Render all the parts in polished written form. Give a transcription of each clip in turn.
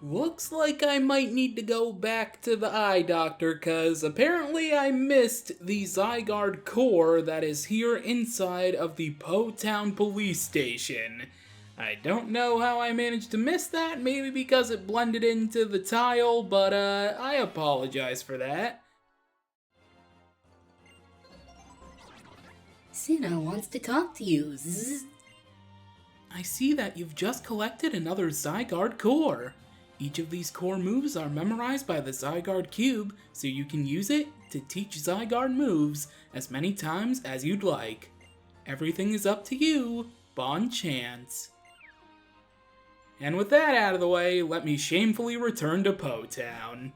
Looks like I might need to go back to the eye doctor, cause apparently I missed the Zygarde core that is here inside of the Po Town police station. I don't know how I managed to miss that, maybe because it blended into the tile, but I apologize for that. Sinnoh wants to talk to you. Zzz. I see that you've just collected another Zygarde core. Each of these core moves are memorized by the Zygarde Cube, so you can use it to teach Zygarde moves as many times as you'd like. Everything is up to you, Bon Chance. And with that out of the way, let me shamefully return to Po Town.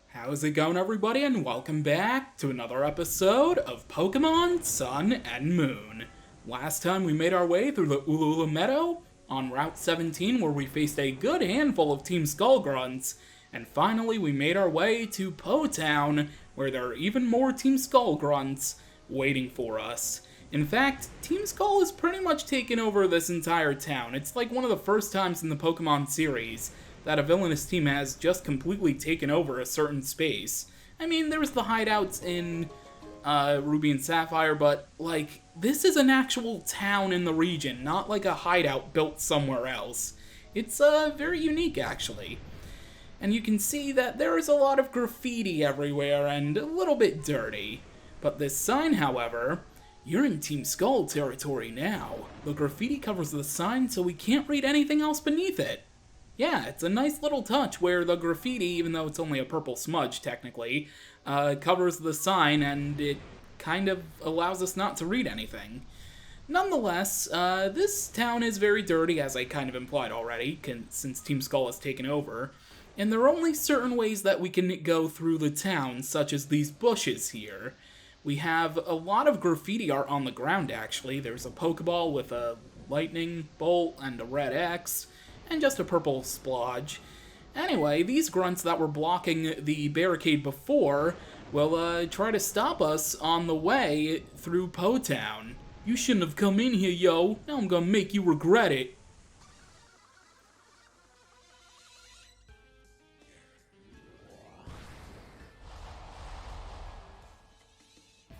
How's it going, everybody, and welcome back to another episode of Pokémon Sun and Moon. Last time we made our way through the Ulula Meadow, on Route 17 where we faced a good handful of Team Skullgrunts, and finally we made our way to Po Town, where there are even more Team Skullgrunts waiting for us. In fact, Team Skull has pretty much taken over this entire town. It's like one of the first times in the Pokemon series that a villainous team has just completely taken over a certain space. I mean, there was the hideouts in Ruby and Sapphire, but, like, this is an actual town in the region, not like a hideout built somewhere else. It's, very unique, actually. And you can see that there is a lot of graffiti everywhere and a little bit dirty. But this sign, however, you're in Team Skull territory now. The graffiti covers the sign so we can't read anything else beneath it. Yeah, it's a nice little touch where the graffiti, even though it's only a purple smudge, technically, covers the sign and it kind of allows us not to read anything. Nonetheless, this town is very dirty, as I kind of implied already, since Team Skull has taken over, and there are only certain ways that we can go through the town, such as these bushes here. We have a lot of graffiti art on the ground, actually. There's a Pokeball with a lightning bolt and a red X, and just a purple splodge. Anyway, these grunts that were blocking the barricade before will try to stop us on the way through Po Town. You shouldn't have come in here, yo. Now I'm gonna make you regret it.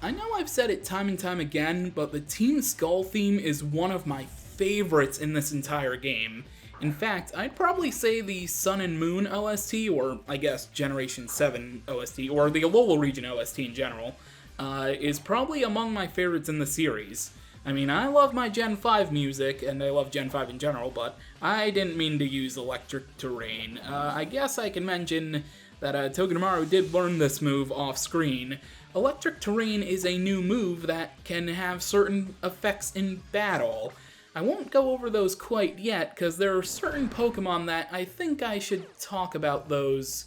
I know I've said it time and time again, but the Team Skull theme is one of my favorites in this entire game. In fact, I'd probably say the Sun and Moon OST, or I guess Generation 7 OST, or the Alola region OST in general, is probably among my favorites in the series. I mean, I love my Gen 5 music, and I love Gen 5 in general, but I didn't mean to use Electric Terrain. I guess I can mention that Togedemaru did learn this move off-screen. Electric Terrain is a new move that can have certain effects in battle. I won't go over those quite yet, because there are certain Pokemon that I think I should talk about those,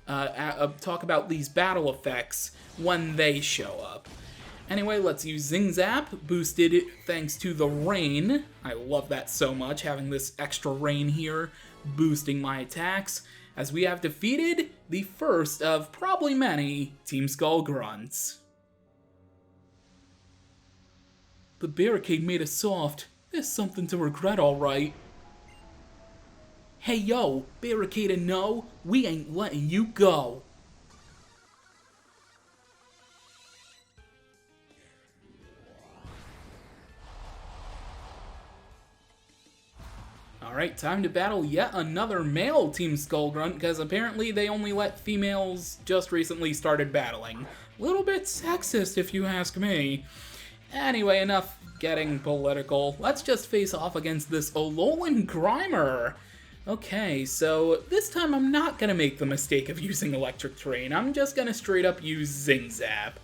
talk about these battle effects when they show up. Anyway, let's use Zing Zap, boosted thanks to the rain. I love that so much, having this extra rain here, boosting my attacks, as we have defeated the first of probably many Team Skull grunts. The barricade made us soft. There's something to regret, alright. Hey yo, barricade and no, we ain't letting you go. Alright, time to battle yet another male Team Skull Grunt, because apparently they only let females just recently started battling. Little bit sexist if you ask me. Anyway, enough getting political. Let's just face off against this Alolan Grimer. Okay, so this time I'm not gonna make the mistake of using Electric Terrain. I'm just gonna straight up use Zing Zap.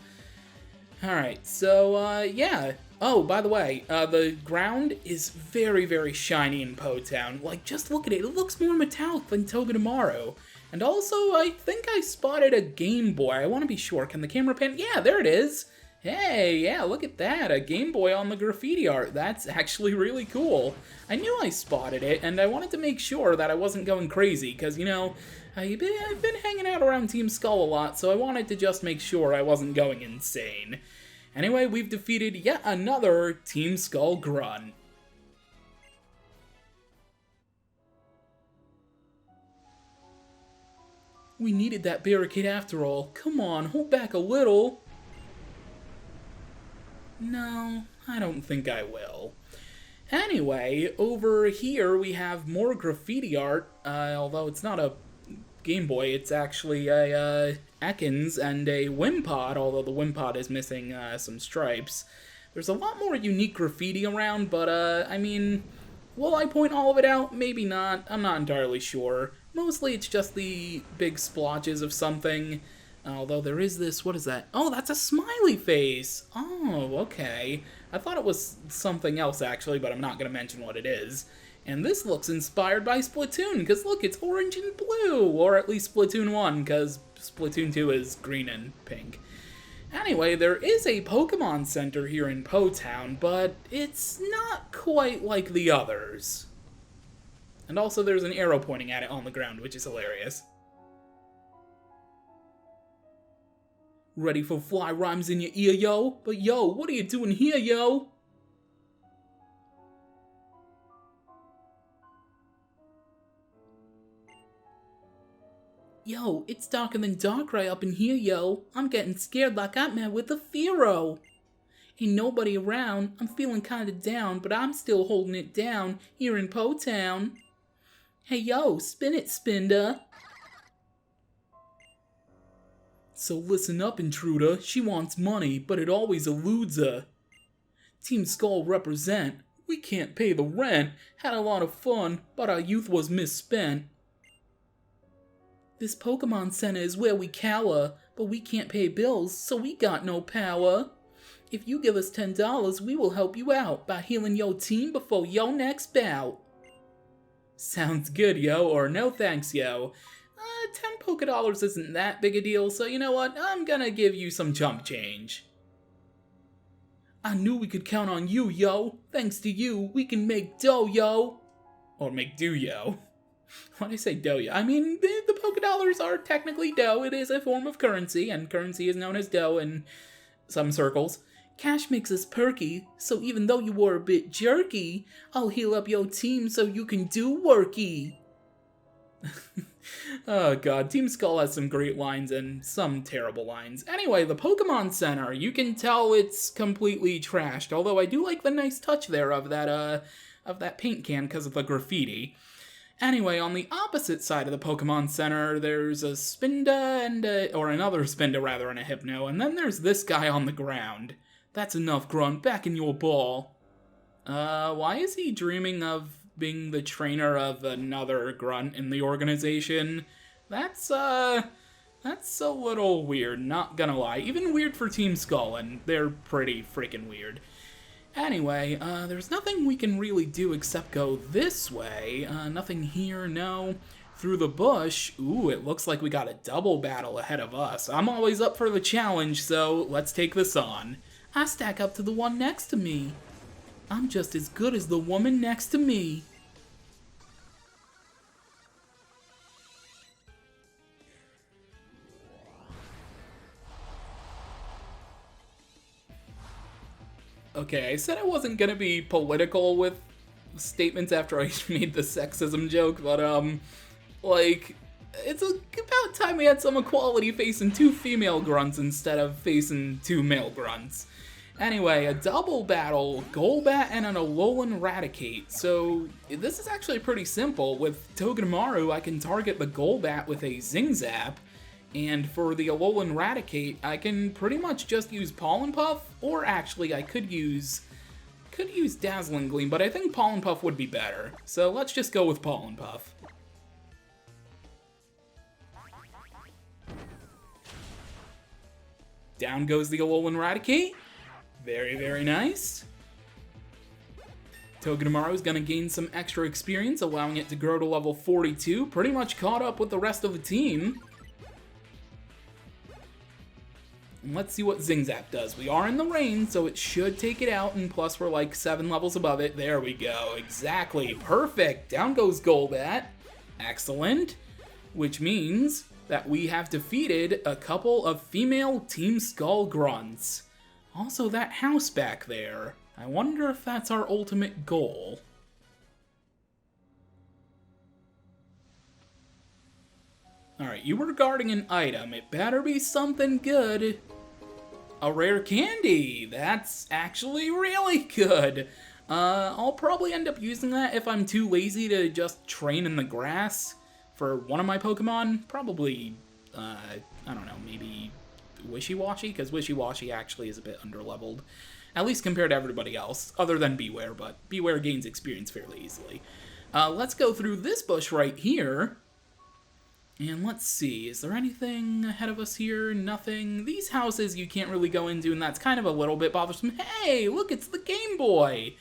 Alright, so, yeah. Oh, by the way, the ground is very, very shiny in Po Town. Like, just look at it. It looks more metallic than Togedemaru. And also, I think I spotted a Game Boy. I want to be sure. Can the camera pan? Yeah, there it is. Hey, yeah, look at that, a Game Boy on the graffiti art. That's actually really cool. I knew I spotted it, and I wanted to make sure that I wasn't going crazy, because, you know, I've been hanging out around Team Skull a lot, so I wanted to just make sure I wasn't going insane. Anyway, we've defeated yet another Team Skull grunt. We needed that barricade after all. Come on, hold back a little. No, I don't think I will. Anyway, over here we have more graffiti art, although it's not a Game Boy, it's actually a Ekans and a Wimpod, although the Wimpod is missing some stripes. There's a lot more unique graffiti around, but I mean, will I point all of it out? Maybe not. I'm not entirely sure. Mostly it's just the big splotches of something. Although there is this, what is that? Oh, that's a smiley face! Oh, okay. I thought it was something else actually, but I'm not going to mention what it is. And this looks inspired by Splatoon, because look, it's orange and blue! Or at least Splatoon 1, because Splatoon 2 is green and pink. Anyway, there is a Pokemon Center here in Po Town, but it's not quite like the others. And also there's an arrow pointing at it on the ground, which is hilarious. Ready for fly rhymes in your ear, yo? But yo, what are you doing here, yo? Yo, it's darker than dark right up in here, yo. I'm getting scared like I'm met with a Fearow. Ain't nobody around, I'm feeling kinda down, but I'm still holding it down here in Po Town. Hey yo, spin it, Spinda. So listen up, intruder. She wants money, but it always eludes her. Team Skull represent. We can't pay the rent. Had a lot of fun, but our youth was misspent. This Pokemon Center is where we cower, but we can't pay bills, so we got no power. If you give us $10, we will help you out by healing your team before your next bout. Sounds good, yo, or no thanks, yo. 10 Poké-Dollars isn't that big a deal, so you know what? I'm gonna give you some chump change. I knew we could count on you, yo. Thanks to you, we can make dough, yo. Or make do, yo. Why do I say dough, yo? I mean, the Poké-Dollars are technically dough. It is a form of currency, and currency is known as dough in some circles. Cash makes us perky, so even though you were a bit jerky, I'll heal up your team so you can do worky. Oh god, Team Skull has some great lines and some terrible lines. Anyway, the Pokemon Center, you can tell it's completely trashed, although I do like the nice touch there of that paint can because of the graffiti. Anyway, on the opposite side of the Pokemon Center, there's a Spinda or another Spinda rather, and a Hypno, and then there's this guy on the ground. That's enough, Grunt, back in your ball. Why is he dreaming of being the trainer of another Grunt in the organization? That's a little weird, not gonna lie. Even weird for Team Skull, and they're pretty freaking weird. Anyway, there's nothing we can really do except go this way. Nothing here, no. Through the bush, ooh, it looks like we got a double battle ahead of us. I'm always up for the challenge, so let's take this on. I stack up to the one next to me. I'm just as good as the woman next to me. Okay, I said I wasn't gonna be political with statements after I made the sexism joke, but, like, it's about time we had some equality facing two female grunts instead of facing two male grunts. Anyway, a double battle, Golbat and an Alolan Raticate. So, this is actually pretty simple. With Togedemaru, I can target the Golbat with a Zing Zap, and for the Alolan Raticate, I can pretty much just use Pollen Puff, or actually I could use Dazzling Gleam, but I think Pollen Puff would be better. So let's just go with Pollen Puff. Down goes the Alolan Raticate. Very, very nice. Togedemaru is going to gain some extra experience, allowing it to grow to level 42. Pretty much caught up with the rest of the team. And let's see what Zing Zap does. We are in the rain, so it should take it out, and plus we're like 7 levels above it. There we go. Exactly. Perfect. Down goes Golbat. Excellent. Which means that we have defeated a couple of female Team Skull grunts. Also, that house back there. I wonder if that's our ultimate goal. Alright, you were guarding an item. It better be something good. A rare candy! That's actually really good. I'll probably end up using that if I'm too lazy to just train in the grass for one of my Pokemon. Probably, I don't know, maybe Wishy-Washy, because Wishy-Washy actually is a bit underleveled. At least compared to everybody else, other than Beware, but Beware gains experience fairly easily. Let's go through this bush right here. And let's see, is there anything ahead of us here? Nothing. These houses you can't really go into, and that's kind of a little bit bothersome. Hey, look, it's the Game Boy!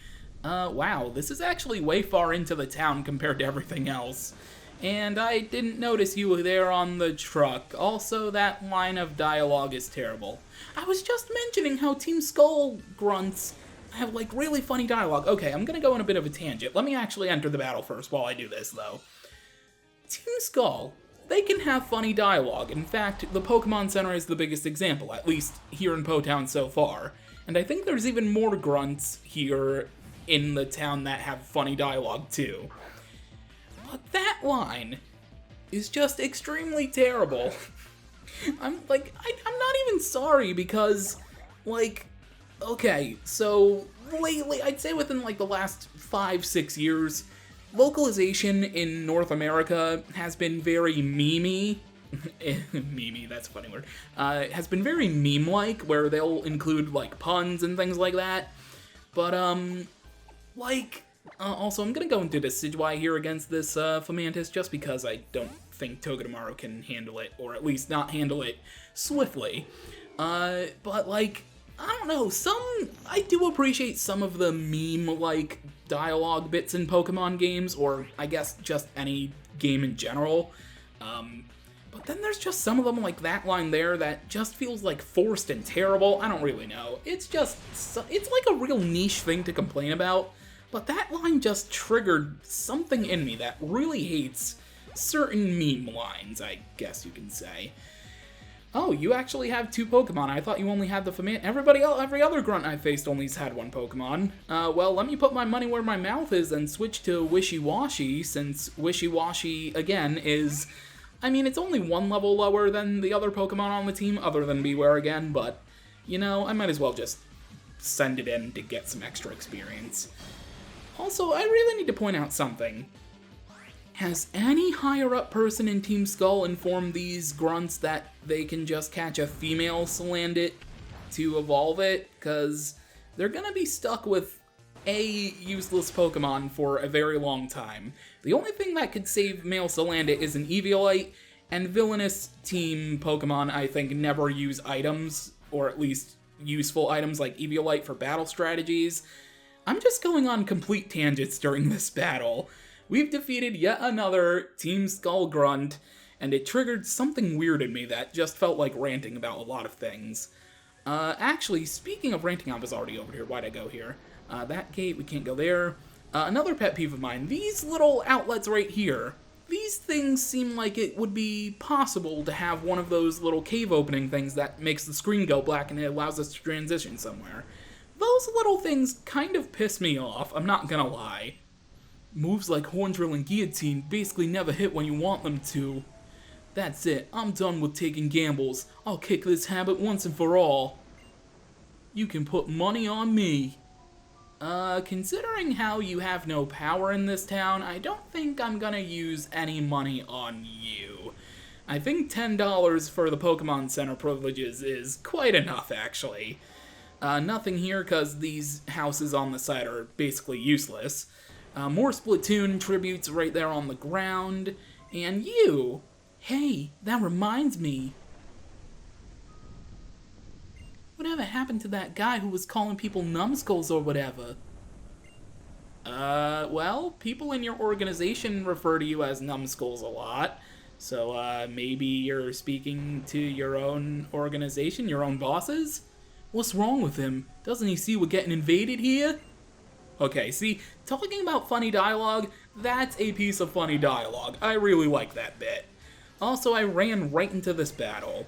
Wow, this is actually way far into the town compared to everything else. And I didn't notice you there on the truck. Also, that line of dialogue is terrible. I was just mentioning how Team Skull grunts have, like, really funny dialogue. Okay, I'm gonna go on a bit of a tangent. Let me actually enter the battle first while I do this, though. Team Skull, they can have funny dialogue. In fact, the Pokemon Center is the biggest example, at least here in Po-Town so far. And I think there's even more grunts here in the town that have funny dialogue, too. But that line is just extremely terrible. I'm not even sorry because, like, okay, so lately, I'd say within, like, the last 5-6 years, localization in North America has been very memey. Memey, that's a funny word. Has been very meme-like, where they'll include, like, puns and things like that. But, also, I'm gonna go into Decidueye here against this Fomantis, just because I don't think Togedemaru can handle it, or at least not handle it swiftly. But, like, I don't know, I do appreciate some of the meme-like dialogue bits in Pokemon games, or I guess just any game in general. But then there's just some of them, like that line there, that just feels like forced and terrible. I don't really know. It's like a real niche thing to complain about, but that line just triggered something in me that really hates certain meme lines, I guess you can say. Oh, you actually have 2 Pokemon. I thought you only had the Fomantis. Every other grunt I faced only's had 1 Pokemon. Well, let me put my money where my mouth is and switch to Wishy-Washy, since Wishy-Washy, again, is... I mean, it's only 1 level lower than the other Pokemon on the team, other than Beware again, but, you know, I might as well just send it in to get some extra experience. Also, I really need to point out something. Has any higher-up person in Team Skull informed these grunts that they can just catch a female Salandit to evolve it? Because they're gonna be stuck with a useless Pokemon for a very long time. The only thing that could save male Salandit is an Eviolite, and villainous team Pokemon, I think, never use items, or at least useful items like Eviolite for battle strategies. I'm just going on complete tangents during this battle. We've defeated yet another Team Skull grunt, and it triggered something weird in me that just felt like ranting about a lot of things. Actually, speaking of ranting, I was already over here. Why'd I go here? That gate, we can't go there. Another pet peeve of mine, these little outlets right here. These things seem like it would be possible to have one of those little cave opening things that makes the screen go black and it allows us to transition somewhere. Those little things kind of piss me off, I'm not gonna lie. Moves like Horn Drill and Guillotine basically never hit when you want them to. That's it, I'm done with taking gambles. I'll kick this habit once and for all. You can put money on me. Considering how you have no power in this town, I don't think I'm gonna use any money on you. I think $10 for the Pokemon Center privileges is quite enough, actually. Nothing here, because these houses on the side are basically useless. More Splatoon tributes right there on the ground. And you! Hey, that reminds me. Whatever happened to that guy who was calling people numbskulls or whatever? Well, people in your organization refer to you as numbskulls a lot. So, maybe you're speaking to your own organization, your own bosses? What's wrong with him? Doesn't he see we're getting invaded here? Okay, see, talking about funny dialogue, that's a piece of funny dialogue. I really like that bit. Also, I ran right into this battle.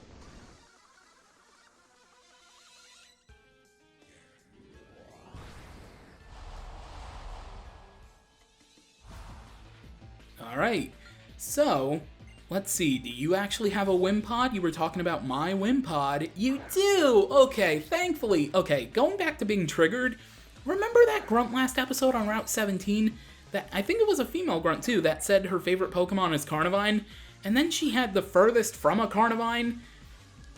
Alright, so, Let's see, do you actually have a Wimpod? You were talking about my Wimpod. You do! Okay, thankfully. Okay, going back to being triggered, remember that grunt last episode on Route 17? That I think it was a female grunt too, that said her favorite Pokemon is Carnivine, and then she had the furthest from a Carnivine?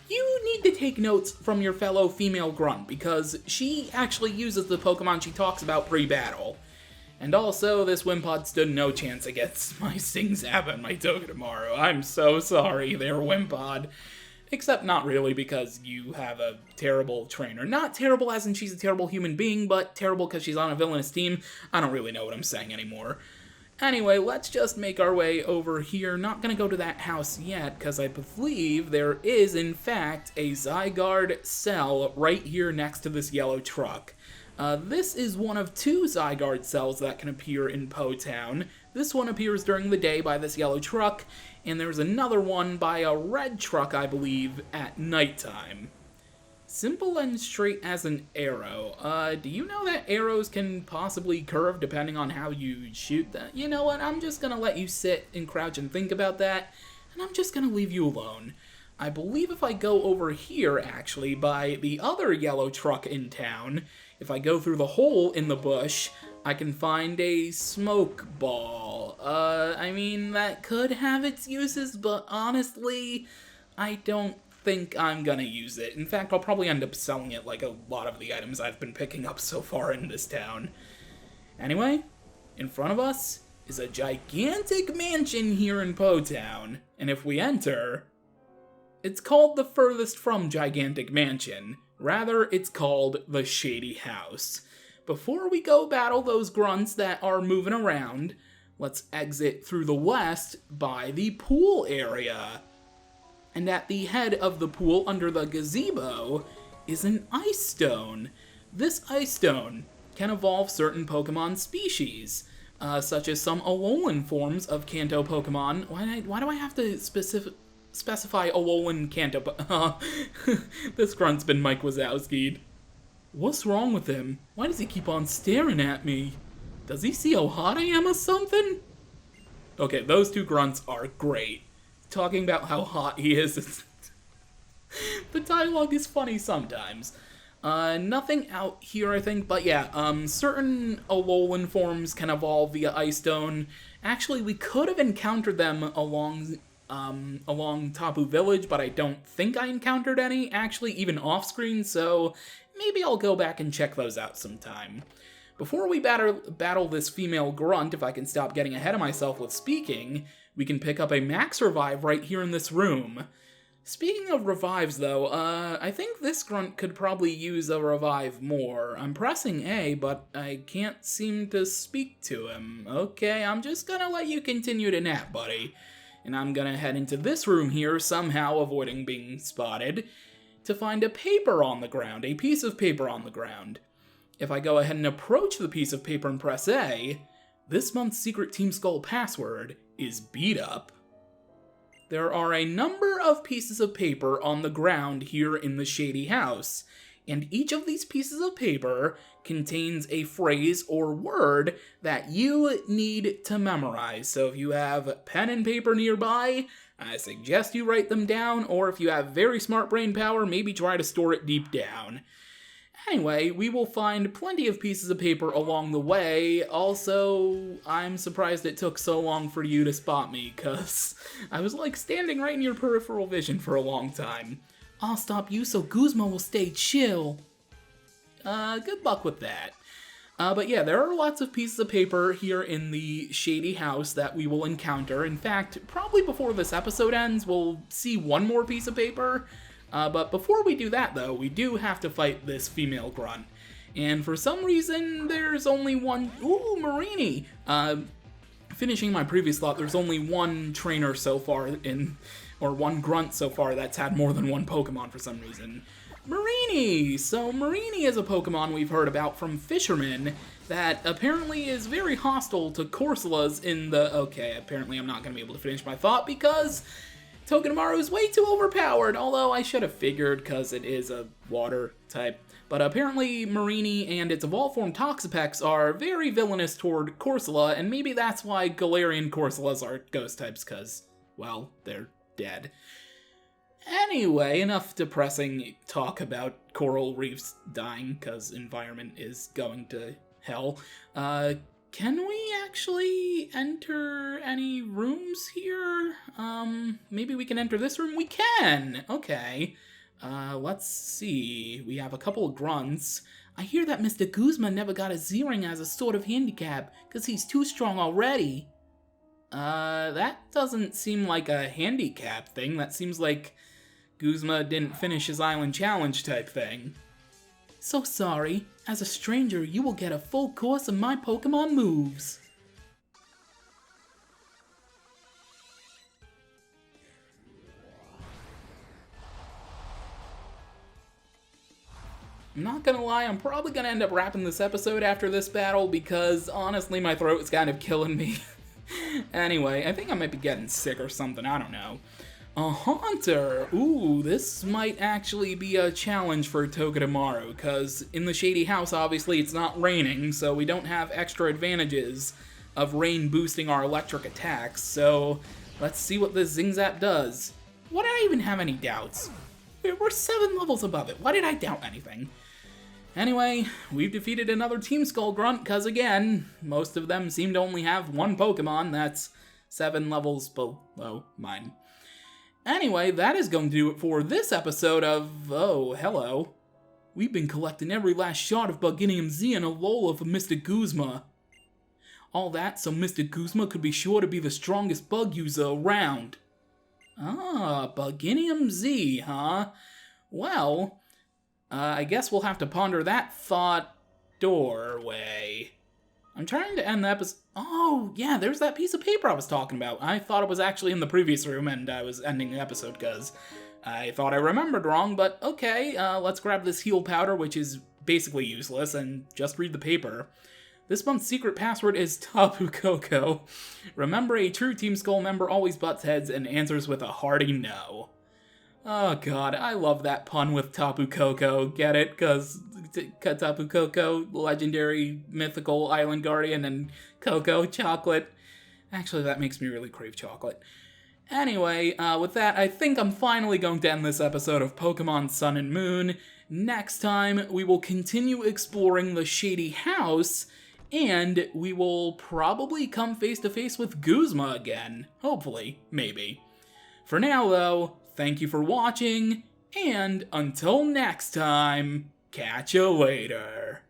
You need to take notes from your fellow female grunt, because she actually uses the Pokemon she talks about pre-battle. And also, this Wimpod stood no chance against my Sting Zap and my Togedemaru. I'm so sorry there, Wimpod. Except not really, because you have a terrible trainer. Not terrible as in she's a terrible human being, but terrible because she's on a villainous team. I don't really know what I'm saying anymore. Anyway, let's just make our way over here. Not gonna go to that house yet, because I believe there is, in fact, a Zygarde cell right here next to this yellow truck. This is one of 2 Zygarde cells that can appear in Po Town. This one appears during the day by this yellow truck, and there's another one by a red truck, I believe, at nighttime. Simple and straight as an arrow. Do you know that arrows can possibly curve depending on how you shoot them? You know what, I'm just gonna let you sit and crouch and think about that, and I'm just gonna leave you alone. I believe if I go over here, actually, by the other yellow truck in town, if I go through the hole in the bush, I can find a smoke ball. I mean, that could have its uses, but honestly, I don't think I'm gonna use it. In fact, I'll probably end up selling it like a lot of the items I've been picking up so far in this town. Anyway, in front of us is a gigantic mansion here in Po Town, and if we enter, it's called the Furthest From Gigantic Mansion. Rather, it's called the Shady House. Before we go battle those grunts that are moving around, let's exit through the west by the pool area. And at the head of the pool, under the gazebo, is an ice stone. This ice stone can evolve certain Pokemon species, such as some Alolan forms of Kanto Pokemon. Why do I have to specify Alolan Kanto? This grunt's been Mike Wazowski'd. What's wrong with him? Why does he keep on staring at me? Does he see how hot I am or something? Okay, those 2 grunts are great. Talking about how hot he is. The dialogue is funny sometimes. Nothing out here, I think, but yeah, certain Alolan forms can evolve via Ice Stone. Actually, we could have encountered them along Tapu Village, but I don't think I encountered any, actually, even off-screen, so maybe I'll go back and check those out sometime. Before we battle this female grunt, if I can stop getting ahead of myself with speaking, we can pick up a Max Revive right here in this room. Speaking of revives, though, I think this grunt could probably use a revive more. I'm pressing A, but I can't seem to speak to him. Okay, I'm just gonna let you continue to nap, buddy. And I'm gonna head into this room here, somehow avoiding being spotted, to find a paper on the ground, a piece of paper on the ground. If I go ahead and approach the piece of paper and press A, this month's Secret Team Skull password is beat up. There are a number of pieces of paper on the ground here in the Shady House, and each of these pieces of paper contains a phrase or word that you need to memorize. So if you have pen and paper nearby, I suggest you write them down, or if you have very smart brain power, maybe try to store it deep down. Anyway, we will find plenty of pieces of paper along the way. Also, I'm surprised it took so long for you to spot me, cause I was like standing right in your peripheral vision for a long time. I'll stop you so Guzma will stay chill. Good luck with that. But yeah, there are lots of pieces of paper here in the Shady House that we will encounter. In fact, probably before this episode ends, we'll see one more piece of paper. But before we do that, though, we do have to fight this female grunt. And for some reason, there's only one... Ooh, Marini! Finishing my previous thought, there's only one trainer so far or one grunt so far that's had more than one Pokemon for some reason. Marini! So Marini is a Pokemon we've heard about from fishermen that apparently is very hostile to Corsolas in the... Okay, apparently I'm not going to be able to finish my thought because Togedemaru is way too overpowered, although I should have figured because it is a water type. But apparently Marini and its evolved form Toxapex are very villainous toward Corsola, and maybe that's why Galarian Corsolas are ghost types, because, well, they're dead. Anyway, enough depressing talk about coral reefs dying because environment is going to hell. Can we actually enter any rooms here? Maybe we can enter this room? We can! Okay. Let's see. We have a couple of grunts. I hear that Mr. Guzma never got a Z-ring as a sort of handicap, because he's too strong already. That doesn't seem like a handicap thing. That seems like Guzma didn't finish his island challenge type thing. So sorry. As a stranger, you will get a full course of my Pokemon moves. I'm not gonna lie, I'm probably gonna end up wrapping this episode after this battle because honestly my throat is kind of killing me. Anyway, I think I might be getting sick or something, I don't know. A Haunter! Ooh, this might actually be a challenge for Togedemaru, because in the Shady House, obviously, it's not raining, so we don't have extra advantages of rain boosting our electric attacks, so let's see what this Zingzap does. Why did I even have any doubts? We're 7 levels above it. Why did I doubt anything? Anyway, we've defeated another Team Skull Grunt, because again, most of them seem to only have one Pokemon that's 7 levels below mine. Anyway, that is going to do it for this episode of Oh, Hello. We've been collecting every last shot of Buginium Z and Alola for Mr. Guzma. All that so Mr. Guzma could be sure to be the strongest bug user around. Ah, Buginium Z, huh? Well, I guess we'll have to ponder that thought doorway. I'm trying to end the episode. Oh, yeah, there's that piece of paper I was talking about. I thought it was actually in the previous room and I was ending the episode because I thought I remembered wrong, but okay, let's grab this heal powder, which is basically useless, and just read the paper. This month's secret password is Tapu Koko. Remember, a true Team Skull member always butts heads and answers with a hearty no. Oh god, I love that pun with Tapu Koko. Get it? Because Tapu Koko, legendary, mythical island guardian, and Cocoa, chocolate. Actually, that makes me really crave chocolate. Anyway, with that, I think I'm finally going to end this episode of Pokemon Sun and Moon. Next time, we will continue exploring the Shady House, and we will probably come face to face with Guzma again. Hopefully. Maybe. For now, though, thank you for watching, and until next time, catch you later.